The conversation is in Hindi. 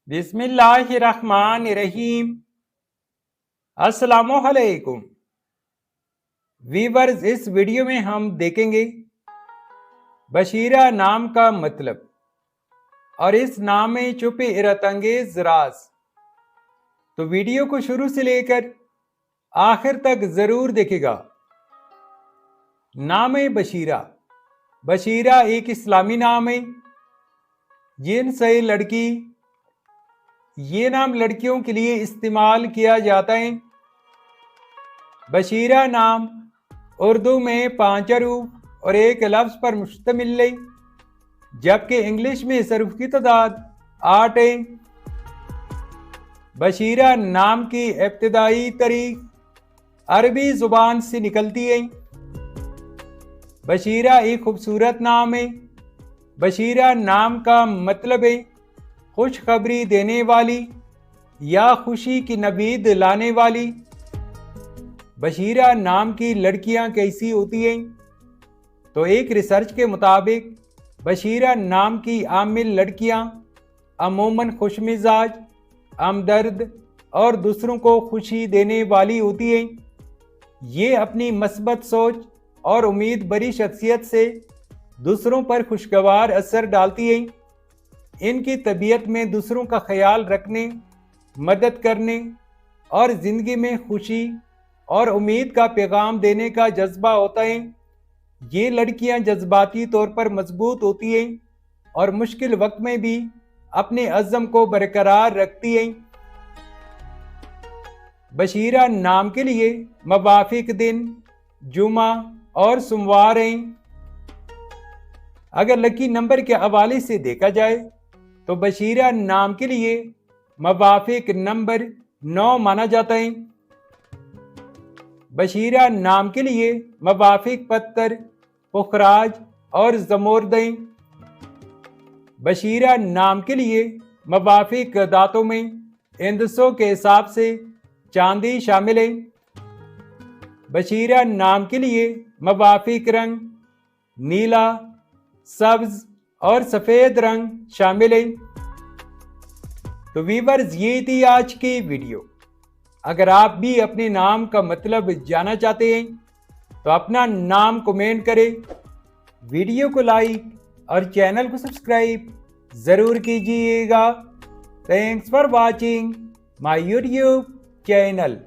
बिस्मिल्लाहिर्रहमानिर्रहीम। अस्सलामुअलैकुम वीवर्स, इस वीडियो में हम देखेंगे बशीरा नाम का मतलब और इस नाम में छुपे हैरतअंगेज राज। तो वीडियो को शुरू से लेकर आखिर तक जरूर देखेगा। नाम बशीरा। बशीरा एक इस्लामी नाम है। जिनसे लड़की, ये नाम लड़कियों के लिए इस्तेमाल किया जाता है। बशीरा नाम उर्दू में 5 हरूफ और एक लफ्ज़ पर मुश्तमिल है, जबकि इंग्लिश में इस हरूफ की तादाद 8 है। बशीरा नाम की इब्तिदाई तारीख अरबी जुबान से निकलती है। बशीरा एक खूबसूरत नाम है। बशीरा नाम का मतलब है खुशखबरी देने वाली या खुशी की नवीद लाने वाली। बशीरा नाम की लड़कियां कैसी होती हैं? तो एक रिसर्च के मुताबिक बशीरा नाम की आमिल लड़कियां अमूमन खुशमिजाज, हमदर्द और दूसरों को खुशी देने वाली होती हैं। ये अपनी मस्बत सोच और उम्मीद भरी शख्सियत से दूसरों पर खुशगवार असर डालती हैं। इनकी तबीयत में दूसरों का ख्याल रखने, मदद करने और ज़िंदगी में खुशी और उम्मीद का पैगाम देने का जज्बा होता है। ये लड़कियां जज्बाती तौर पर मजबूत होती हैं और मुश्किल वक्त में भी अपने अज़्म को बरकरार रखती हैं। बशीरा नाम के लिए मवाफिक दिन जुमा और सोमवार हैं। अगर लकी नंबर के हवाले से देखा जाए तो बशीरा नाम के लिए मवाफिक नंबर 9 माना जाता है। बशीरा नाम के लिए मवाफिक पत्थर पुखराज और जमोर्द हैं। बशीरा नाम के लिए मवाफिक दांतों में इंदसों के हिसाब से चांदी शामिल है। बशीरा नाम के लिए मवाफिक रंग नीला, सब्ज और सफ़ेद रंग शामिल है। तो वीवर्स, ये थी आज की वीडियो। अगर आप भी अपने नाम का मतलब जानना चाहते हैं तो अपना नाम कमेंट करें, वीडियो को लाइक और चैनल को सब्सक्राइब ज़रूर कीजिएगा। Thanks for watching my YouTube channel.